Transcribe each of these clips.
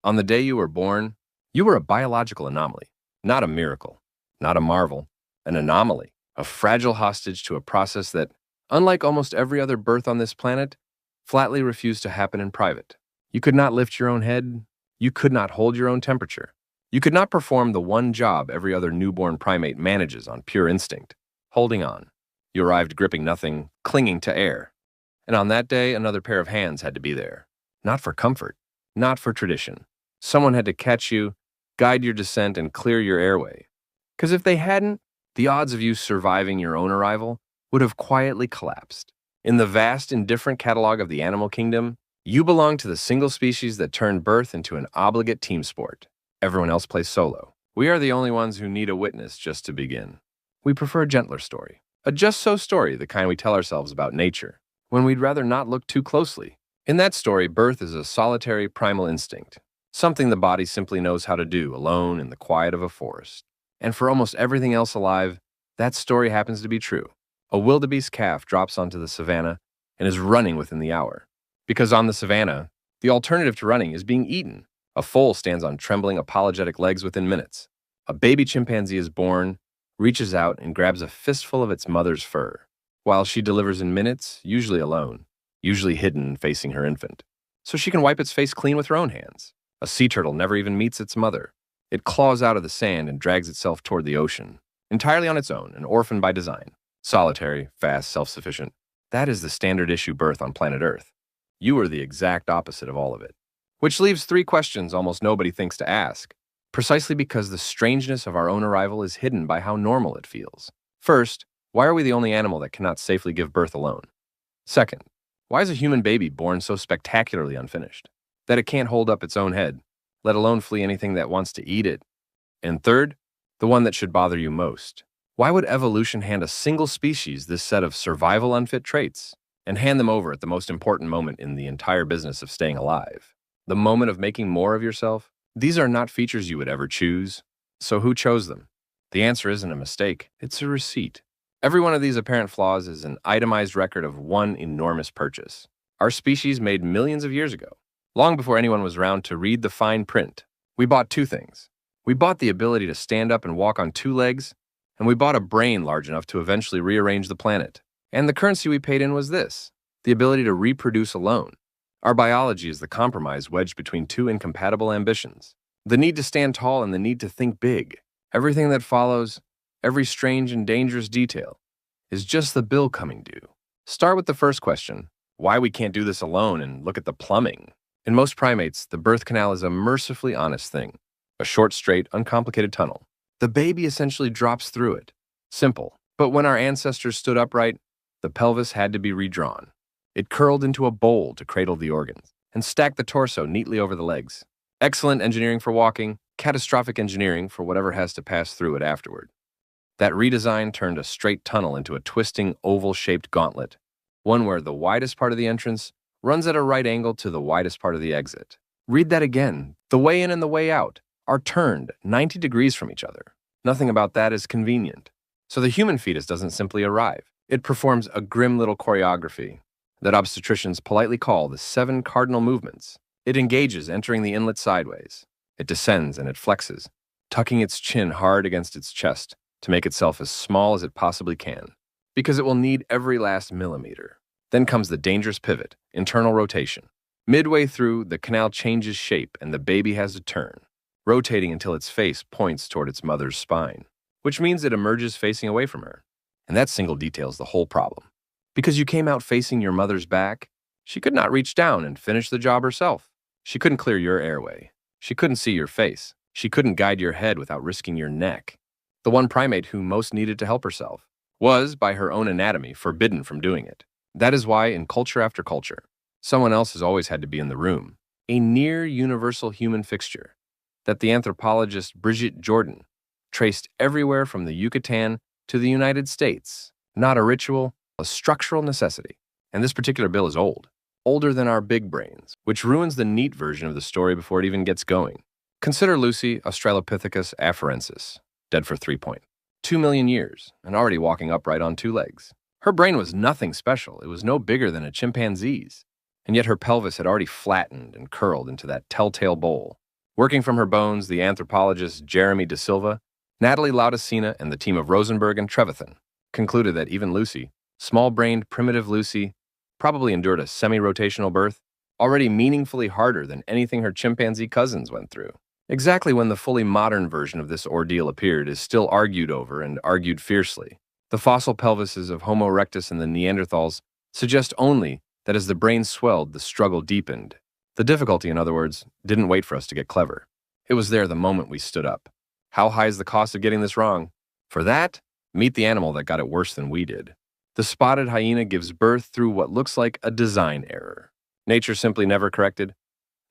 On the day you were born, you were a biological anomaly, not a miracle, not a marvel, an anomaly, a fragile hostage to a process that, unlike almost every other birth on this planet, flatly refused to happen in private. You could not lift your own head. You could not hold your own temperature. You could not perform the one job every other newborn primate manages on pure instinct, holding on. You arrived gripping nothing, clinging to air. And on that day, another pair of hands had to be there. Not for comfort, not for tradition. Someone had to catch you, guide your descent, and clear your airway. Because if they hadn't, the odds of you surviving your own arrival would have quietly collapsed. In the vast, indifferent catalog of the animal kingdom, you belong to the single species that turned birth into an obligate team sport. Everyone else plays solo. We are the only ones who need a witness just to begin. We prefer a gentler story. A just-so story, the kind we tell ourselves about nature, when we'd rather not look too closely. In that story, birth is a solitary primal instinct, something the body simply knows how to do alone in the quiet of a forest. And for almost everything else alive, that story happens to be true. A wildebeest calf drops onto the savanna and is running within the hour. Because on the savanna, the alternative to running is being eaten. A foal stands on trembling, apologetic legs within minutes. A baby chimpanzee is born, reaches out, and grabs a fistful of its mother's fur, while she delivers in minutes, usually alone, usually hidden and facing her infant, so she can wipe its face clean with her own hands. A sea turtle never even meets its mother. It claws out of the sand and drags itself toward the ocean, entirely on its own, an orphan by design. Solitary, fast, self-sufficient. That is the standard issue birth on planet Earth. You are the exact opposite of all of it. Which leaves three questions almost nobody thinks to ask, precisely because the strangeness of our own arrival is hidden by how normal it feels. First, why are we the only animal that cannot safely give birth alone? Second, why is a human baby born so spectacularly unfinished that it can't hold up its own head, let alone flee anything that wants to eat it? And third, the one that should bother you most. Why would evolution hand a single species this set of survival unfit traits and hand them over at the most important moment in the entire business of staying alive? The moment of making more of yourself? These are not features you would ever choose. So who chose them? The answer isn't a mistake, it's a receipt. Every one of these apparent flaws is an itemized record of one enormous purchase. Our species made millions of years ago, long before anyone was around to read the fine print. We bought two things. We bought the ability to stand up and walk on two legs, and we bought a brain large enough to eventually rearrange the planet. And the currency we paid in was this, the ability to reproduce alone. Our biology is the compromise wedged between two incompatible ambitions. The need to stand tall and the need to think big. Everything that follows, every strange and dangerous detail, is just the bill coming due. Start with the first question, why we can't do this alone, and look at the plumbing. In most primates, the birth canal is a mercifully honest thing. A short, straight, uncomplicated tunnel. The baby essentially drops through it. Simple. But when our ancestors stood upright, the pelvis had to be redrawn. It curled into a bowl to cradle the organs, and stacked the torso neatly over the legs. Excellent engineering for walking, catastrophic engineering for whatever has to pass through it afterward. That redesign turned a straight tunnel into a twisting, oval-shaped gauntlet, one where the widest part of the entrance runs at a right angle to the widest part of the exit. Read that again. The way in and the way out are turned 90 degrees from each other. Nothing about that is convenient. So the human fetus doesn't simply arrive. It performs a grim little choreography that obstetricians politely call the 7 cardinal movements. It engages, entering the inlet sideways. It descends and it flexes, tucking its chin hard against its chest to make itself as small as it possibly can, because it will need every last millimeter. Then comes the dangerous pivot, internal rotation. Midway through, the canal changes shape and the baby has to turn, rotating until its face points toward its mother's spine, which means it emerges facing away from her. And that single detail is the whole problem. Because you came out facing your mother's back, she could not reach down and finish the job herself. She couldn't clear your airway. She couldn't see your face. She couldn't guide your head without risking your neck. The one primate who most needed to help herself was, by her own anatomy, forbidden from doing it. That is why, in culture after culture, someone else has always had to be in the room, a near-universal human fixture that the anthropologist Brigitte Jordan traced everywhere from the Yucatan to the United States. Not a ritual, a structural necessity. And this particular bill is old, older than our big brains, which ruins the neat version of the story before it even gets going. Consider Lucy Australopithecus afarensis, dead for 3.2 million years and already walking upright on 2 legs. Her brain was nothing special. It was no bigger than a chimpanzee's, and yet her pelvis had already flattened and curled into that telltale bowl. Working from her bones, the anthropologists Jeremy De Silva, Natalie Laudicina, and the team of Rosenberg and Trevethan concluded that even Lucy, small-brained primitive Lucy, probably endured a semi-rotational birth, already meaningfully harder than anything her chimpanzee cousins went through. Exactly when the fully modern version of this ordeal appeared is still argued over and argued fiercely. The fossil pelvises of Homo erectus and the Neanderthals suggest only that as the brain swelled, the struggle deepened. The difficulty, in other words, didn't wait for us to get clever. It was there the moment we stood up. How high is the cost of getting this wrong? For that, meet the animal that got it worse than we did. The spotted hyena gives birth through what looks like a design error. Nature simply never corrected.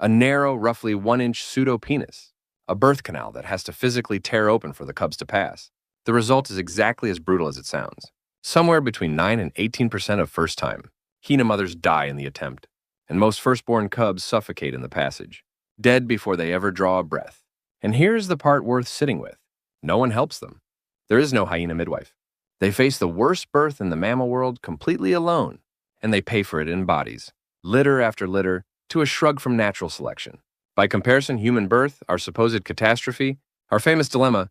A narrow, roughly 1-inch pseudopenis. A birth canal that has to physically tear open for the cubs to pass. The result is exactly as brutal as it sounds. Somewhere between 9 and 18% of first-time hyena mothers die in the attempt, and most firstborn cubs suffocate in the passage, dead before they ever draw a breath. And here's the part worth sitting with. No one helps them. There is no hyena midwife. They face the worst birth in the mammal world completely alone, and they pay for it in bodies, litter after litter, to a shrug from natural selection. By comparison, human birth, our supposed catastrophe, our famous dilemma,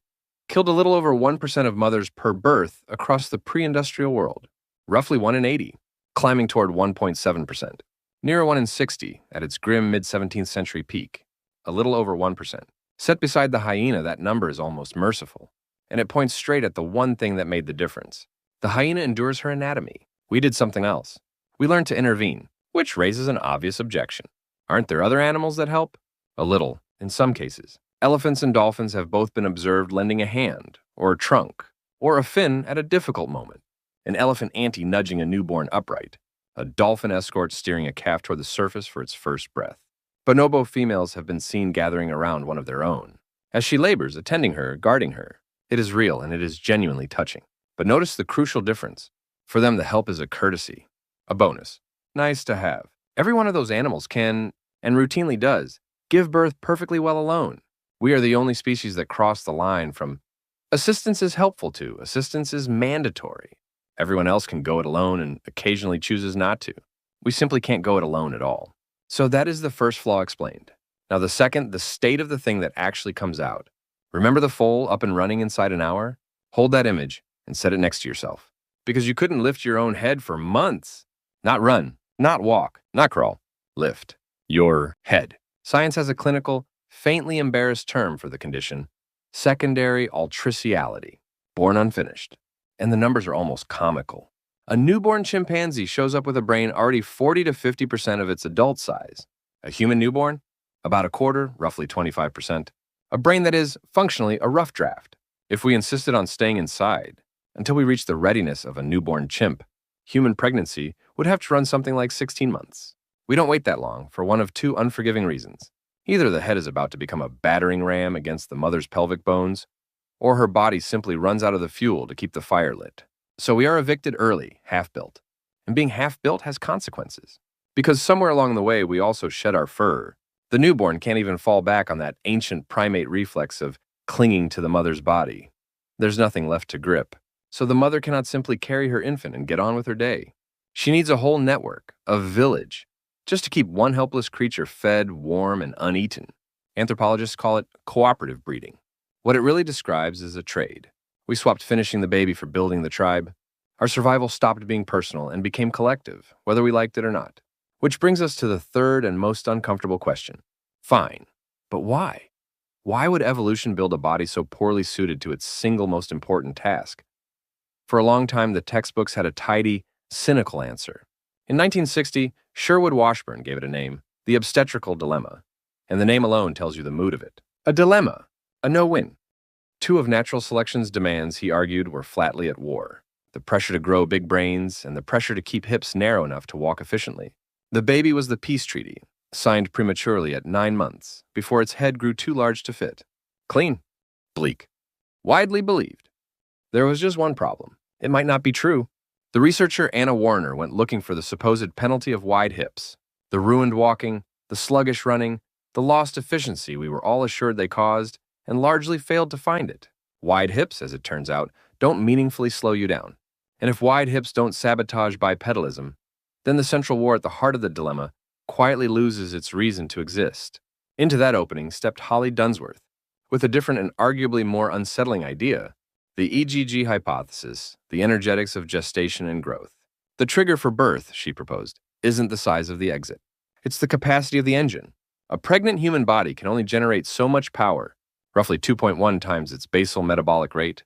killed a little over 1% of mothers per birth across the pre-industrial world, roughly 1 in 80, climbing toward 1.7%, near 1 in 60 at its grim mid-17th century peak, a little over 1%. Set beside the hyena, that number is almost merciful, and it points straight at the one thing that made the difference. The hyena endures her anatomy. We did something else. We learned to intervene, which raises an obvious objection. Aren't there other animals that help? A little, in some cases. Elephants and dolphins have both been observed lending a hand, or a trunk, or a fin at a difficult moment. An elephant auntie nudging a newborn upright. A dolphin escort steering a calf toward the surface for its first breath. Bonobo females have been seen gathering around one of their own. As she labors, attending her, guarding her. It is real and it is genuinely touching. But notice the crucial difference. For them, the help is a courtesy, a bonus. Nice to have. Every one of those animals can, and routinely does, give birth perfectly well alone. We are the only species that cross the line from assistance is helpful to assistance is mandatory. Everyone else can go it alone and occasionally chooses not to. We simply can't go it alone at all. So that is the first flaw explained. Now the second, the state of the thing that actually comes out. Remember the foal up and running inside an hour? Hold that image and set it next to yourself. Because you couldn't lift your own head for months. Not run, not walk, not crawl. Lift your head. Science has a clinical, faintly embarrassed term for the condition, secondary altriciality, born unfinished. And the numbers are almost comical. A newborn chimpanzee shows up with a brain already 40 to 50% of its adult size. A human newborn? About a quarter, roughly 25%. A brain that is, functionally, a rough draft. If we insisted on staying inside until we reach the readiness of a newborn chimp, human pregnancy would have to run something like 16 months. We don't wait that long for one of two unforgiving reasons. Either the head is about to become a battering ram against the mother's pelvic bones, or her body simply runs out of the fuel to keep the fire lit. So we are evicted early, half-built. And being half-built has consequences. Because somewhere along the way we also shed our fur. The newborn can't even fall back on that ancient primate reflex of clinging to the mother's body. There's nothing left to grip. So the mother cannot simply carry her infant and get on with her day. She needs a whole network, a village, just to keep one helpless creature fed, warm, and uneaten. Anthropologists call it cooperative breeding. What it really describes is a trade. We swapped finishing the baby for building the tribe. Our survival stopped being personal and became collective, whether we liked it or not. Which brings us to the third and most uncomfortable question. Fine, but why? Why would evolution build a body so poorly suited to its single most important task? For a long time, the textbooks had a tidy, cynical answer. In 1960, Sherwood Washburn gave it a name, the Obstetrical Dilemma. And the name alone tells you the mood of it. A dilemma, a no-win. Two of natural selection's demands, he argued, were flatly at war. The pressure to grow big brains and the pressure to keep hips narrow enough to walk efficiently. The baby was the peace treaty, signed prematurely at 9 months, before its head grew too large to fit. Clean. Bleak. Widely believed. There was just one problem. It might not be true. The researcher Anna Warner went looking for the supposed penalty of wide hips, the ruined walking, the sluggish running, the lost efficiency we were all assured they caused, and largely failed to find it. Wide hips, as it turns out, don't meaningfully slow you down. And if wide hips don't sabotage bipedalism, then the central war at the heart of the dilemma quietly loses its reason to exist. Into that opening stepped Holly Dunsworth, with a different and arguably more unsettling idea: the EGG hypothesis, the energetics of gestation and growth. The trigger for birth, she proposed, isn't the size of the exit. It's the capacity of the engine. A pregnant human body can only generate so much power, roughly 2.1 times its basal metabolic rate,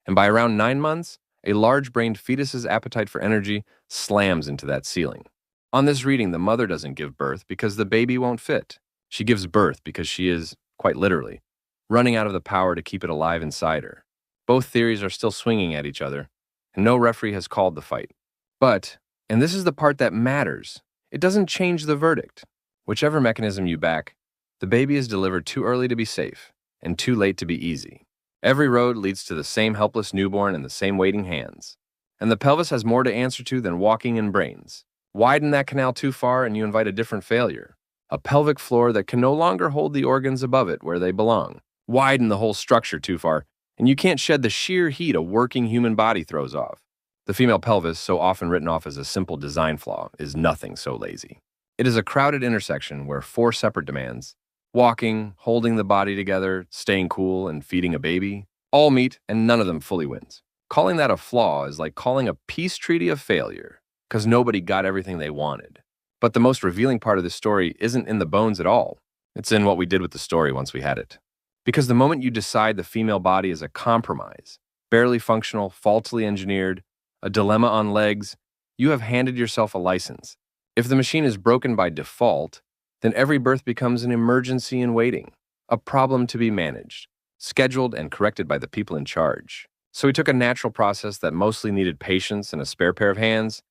and by around 9 months, a large-brained fetus's appetite for energy slams into that ceiling. On this reading, the mother doesn't give birth because the baby won't fit. She gives birth because she is, quite literally, running out of the power to keep it alive inside her. Both theories are still swinging at each other, and no referee has called the fight. But, and this is the part that matters, it doesn't change the verdict. Whichever mechanism you back, the baby is delivered too early to be safe and too late to be easy. Every road leads to the same helpless newborn and the same waiting hands. And the pelvis has more to answer to than walking and brains. Widen that canal too far and you invite a different failure. A pelvic floor that can no longer hold the organs above it where they belong. Widen the whole structure too far, and you can't shed the sheer heat a working human body throws off. The female pelvis, so often written off as a simple design flaw, is nothing so lazy. It is a crowded intersection where 4 separate demands, walking, holding the body together, staying cool, and feeding a baby, all meet and none of them fully wins. Calling that a flaw is like calling a peace treaty a failure, because nobody got everything they wanted. But the most revealing part of this story isn't in the bones at all. It's in what we did with the story once we had it. Because the moment you decide the female body is a compromise, barely functional, faultily engineered, a dilemma on legs, you have handed yourself a license. If the machine is broken by default, then every birth becomes an emergency in waiting, a problem to be managed, scheduled and corrected by the people in charge. So we took a natural process that mostly needed patience and a spare pair of hands,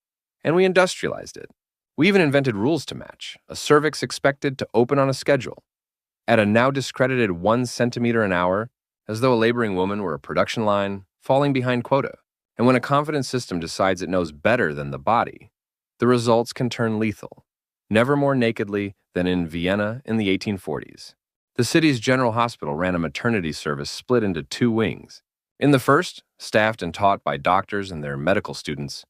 and we industrialized it. We even invented rules to match, a cervix expected to open on a schedule, at a now discredited 1 centimeter an hour, as though a laboring woman were a production line, falling behind quota. And when a confident system decides it knows better than the body, the results can turn lethal, never more nakedly than in Vienna in the 1840s. The city's general hospital ran a maternity service split into 2 wings. In the first, staffed and taught by doctors and their medical students,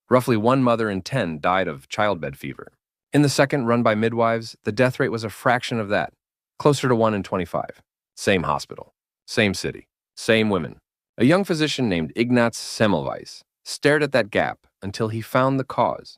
roughly 1 mother in 10 died of childbed fever. In the second, run by midwives, the death rate was a fraction of that, closer to 1 in 25. Same hospital, same city, same women. A young physician named Ignaz Semmelweis stared at that gap until he found the cause.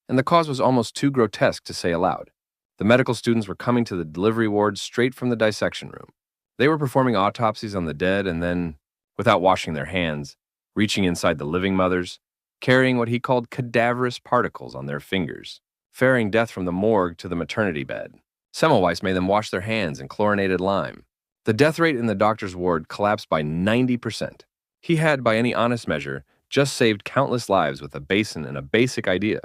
And the cause was almost too grotesque to say aloud. The medical students were coming to the delivery ward straight from the dissection room. They were performing autopsies on the dead and then, without washing their hands, reaching inside the living mothers, carrying what he called cadaverous particles on their fingers, ferrying death from the morgue to the maternity bed. Semmelweis made them wash their hands in chlorinated lime. The death rate in the doctor's ward collapsed by 90%. He had, by any honest measure, just saved countless lives with a basin and a basic idea,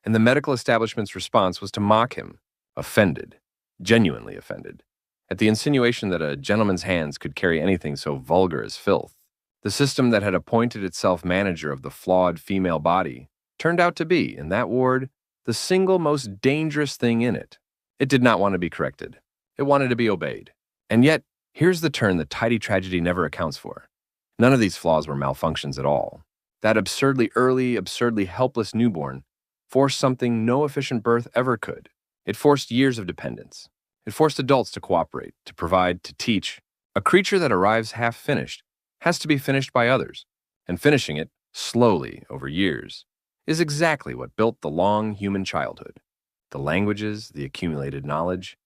and the medical establishment's response was to mock him, offended, genuinely offended, at the insinuation that a gentleman's hands could carry anything so vulgar as filth. The system that had appointed itself manager of the flawed female body turned out to be, in that ward, the single most dangerous thing in it. It did not want to be corrected. It wanted to be obeyed. And yet, here's the turn that tidy tragedy never accounts for. None of these flaws were malfunctions at all. That absurdly early, absurdly helpless newborn forced something no efficient birth ever could. It forced years of dependence. It forced adults to cooperate, to provide, to teach. A creature that arrives half-finished has to be finished by others, and finishing it, slowly, over years, is exactly what built the long human childhood. The languages, the accumulated knowledge,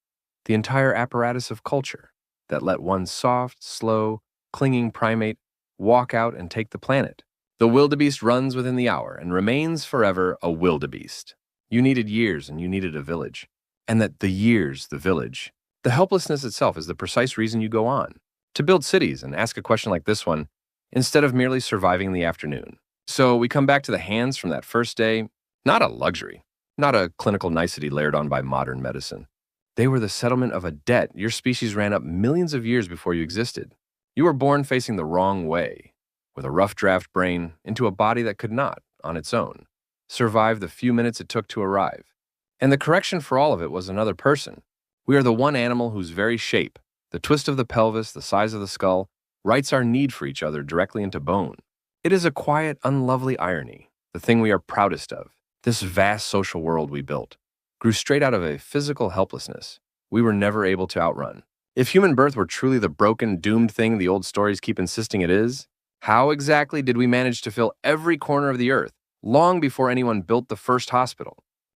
the entire apparatus of culture that let one soft, slow, clinging primate walk out and take the planet. The wildebeest runs within the hour and remains forever a wildebeest. You needed years and you needed a village. And that the years, the village, the helplessness itself is the precise reason you go on. To build cities and ask a question like this one, instead of merely surviving the afternoon. So we come back to the hands from that first day, not a luxury, not a clinical nicety layered on by modern medicine. They were the settlement of a debt your species ran up millions of years before you existed. You were born facing the wrong way, with a rough draft brain into a body that could not, on its own, survive the few minutes it took to arrive. And the correction for all of it was another person. We are the one animal whose very shape, the twist of the pelvis, the size of the skull, writes our need for each other directly into bone. It is a quiet, unlovely irony, the thing we are proudest of. This vast social world we built grew straight out of a physical helplessness. we were never able to outrun. If human birth were truly the broken, doomed thing the old stories keep insisting it is, how exactly did we manage to fill every corner of the earth long before anyone built the first hospital?